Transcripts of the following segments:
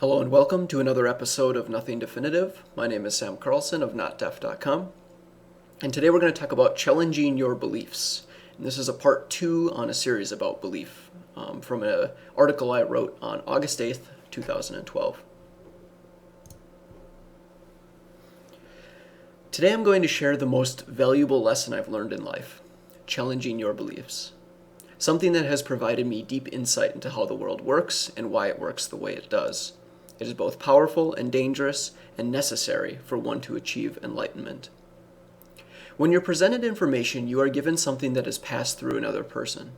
Hello and welcome to another episode of Nothing Definitive. My name is Sam Carlson of NotDef.com, and today we're going to talk about challenging your beliefs. And this is a part 2 on a series about belief from an article I wrote on August 8th, 2012. Today I'm going to share the most valuable lesson I've learned in life, challenging your beliefs. Something that has provided me deep insight into how the world works and why it works the way it does. It is both powerful and dangerous and necessary for one to achieve enlightenment. When you're presented information, you are given something that has passed through another person.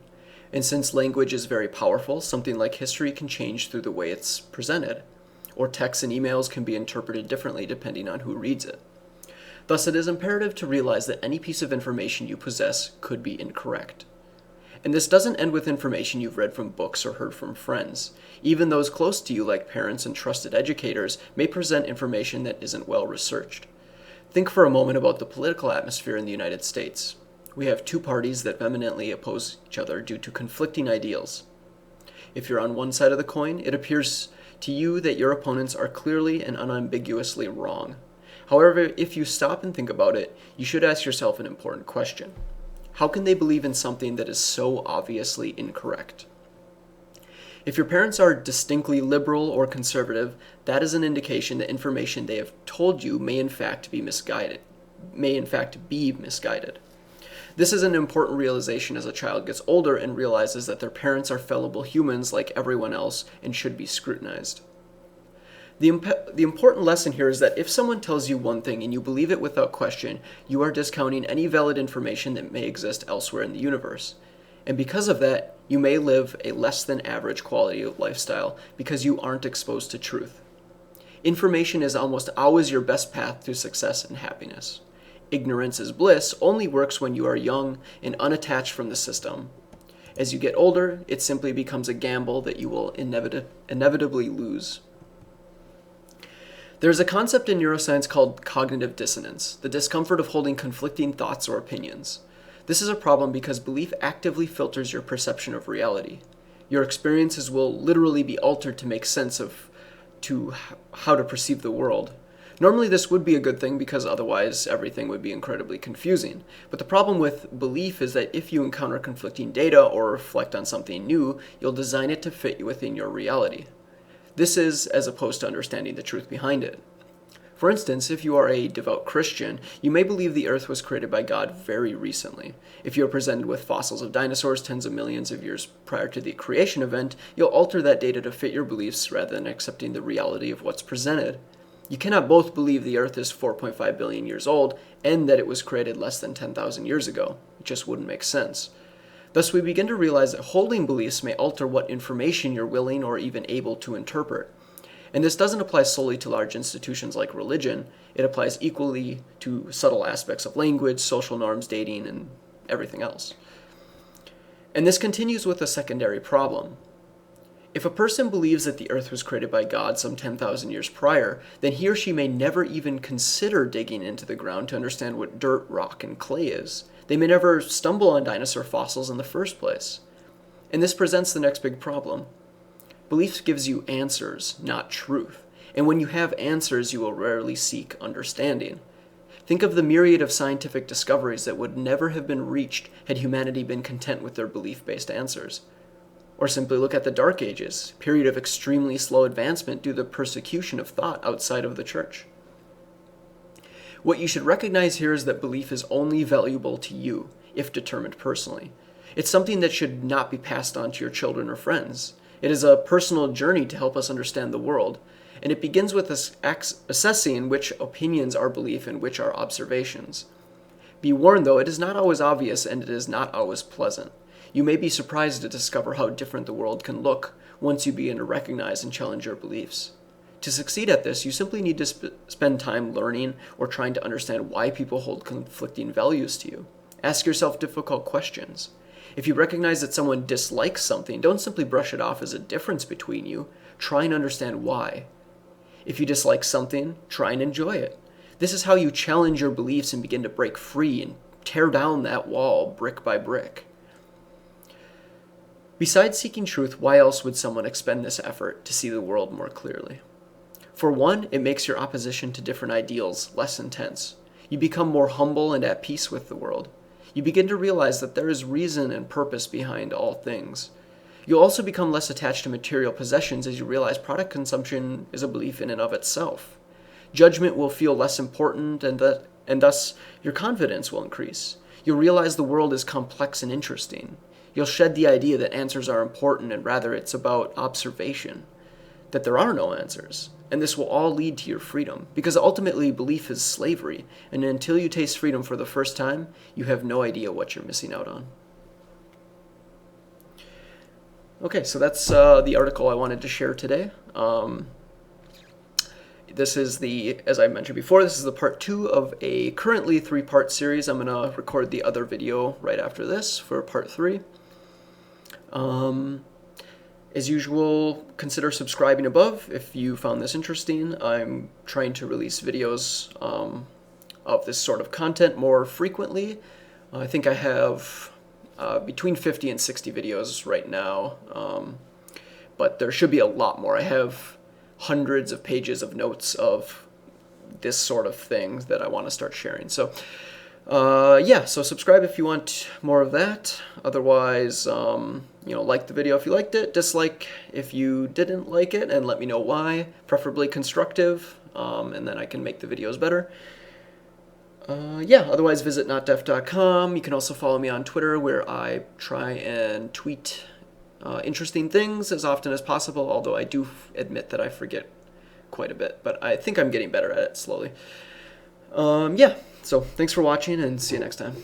And since language is very powerful, something like history can change through the way it's presented, or texts and emails can be interpreted differently depending on who reads it. Thus, it is imperative to realize that any piece of information you possess could be incorrect. And this doesn't end with information you've read from books or heard from friends. Even those close to you, like parents and trusted educators, may present information that isn't well researched. Think for a moment about the political atmosphere in the United States. We have two parties that vehemently oppose each other due to conflicting ideals. If you're on one side of the coin, it appears to you that your opponents are clearly and unambiguously wrong. However, if you stop and think about it, you should ask yourself an important question. How can they believe in something that is so obviously incorrect? If your parents are distinctly liberal or conservative, that is an indication that information they have told you may in fact be misguided. This is an important realization as a child gets older and realizes that their parents are fallible humans like everyone else and should be scrutinized. The important lesson here is that if someone tells you one thing and you believe it without question, you are discounting any valid information that may exist elsewhere in the universe. And because of that, you may live a less than average quality of lifestyle because you aren't exposed to truth. Information is almost always your best path to success and happiness. Ignorance is bliss only works when you are young and unattached from the system. As you get older, it simply becomes a gamble that you will inevitably lose. There is a concept in neuroscience called cognitive dissonance, the discomfort of holding conflicting thoughts or opinions. This is a problem because belief actively filters your perception of reality. Your experiences will literally be altered to make sense of how to perceive the world. Normally this would be a good thing because otherwise everything would be incredibly confusing. But the problem with belief is that if you encounter conflicting data or reflect on something new, you'll design it to fit within your reality. This is as opposed to understanding the truth behind it. For instance, if you are a devout Christian, you may believe the earth was created by God very recently. If you are presented with fossils of dinosaurs tens of millions of years prior to the creation event, you'll alter that data to fit your beliefs rather than accepting the reality of what's presented. You cannot both believe the earth is 4.5 billion years old and that it was created less than 10,000 years ago. It just wouldn't make sense. Thus, we begin to realize that holding beliefs may alter what information you're willing or even able to interpret. And this doesn't apply solely to large institutions like religion. It applies equally to subtle aspects of language, social norms, dating, and everything else. And this continues with a secondary problem. If a person believes that the earth was created by God some 10,000 years prior, then he or she may never even consider digging into the ground to understand what dirt, rock, and clay is. They may never stumble on dinosaur fossils in the first place. And this presents the next big problem. Belief gives you answers, not truth. And when you have answers, you will rarely seek understanding. Think of the myriad of scientific discoveries that would never have been reached had humanity been content with their belief-based answers. Or simply look at the Dark Ages, a period of extremely slow advancement due to the persecution of thought outside of the church. What you should recognize here is that belief is only valuable to you, if determined personally. It's something that should not be passed on to your children or friends. It is a personal journey to help us understand the world, and it begins with us assessing which opinions are belief and which are observations. Be warned though, it is not always obvious and it is not always pleasant. You may be surprised to discover how different the world can look once you begin to recognize and challenge your beliefs. To succeed at this, you simply need to spend time learning or trying to understand why people hold conflicting values to you. Ask yourself difficult questions. If you recognize that someone dislikes something, don't simply brush it off as a difference between you. Try and understand why. If you dislike something, try and enjoy it. This is how you challenge your beliefs and begin to break free and tear down that wall brick by brick. Besides seeking truth, why else would someone expend this effort to see the world more clearly? For one, it makes your opposition to different ideals less intense. You become more humble and at peace with the world. You begin to realize that there is reason and purpose behind all things. You'll also become less attached to material possessions as you realize product consumption is a belief in and of itself. Judgment will feel less important, and thus your confidence will increase. You'll realize the world is complex and interesting. You'll shed the idea that answers are important and rather it's about observation, that there are no answers. And this will all lead to your freedom, because ultimately belief is slavery, and until you taste freedom for the first time, you have no idea what you're missing out on. Okay, so that's the article I wanted to share today. This is as I mentioned before, this is the part 2 of a currently 3-part series. I'm going to record the other video right after this for part 3. As usual, consider subscribing above if you found this interesting. I'm trying to release videos of this sort of content more frequently. I think I have between 50 and 60 videos right now, but there should be a lot more. I have hundreds of pages of notes of this sort of thing that I want to start sharing. So yeah, so subscribe if you want more of that. Otherwise, like the video if you liked it, dislike if you didn't like it, and let me know why, preferably constructive, and then I can make the videos better. Yeah, otherwise visit notdeaf.com. You can also follow me on Twitter, where I try and tweet interesting things as often as possible, although I do admit that I forget quite a bit, but I think I'm getting better at it slowly. Yeah, so thanks for watching, and see you next time.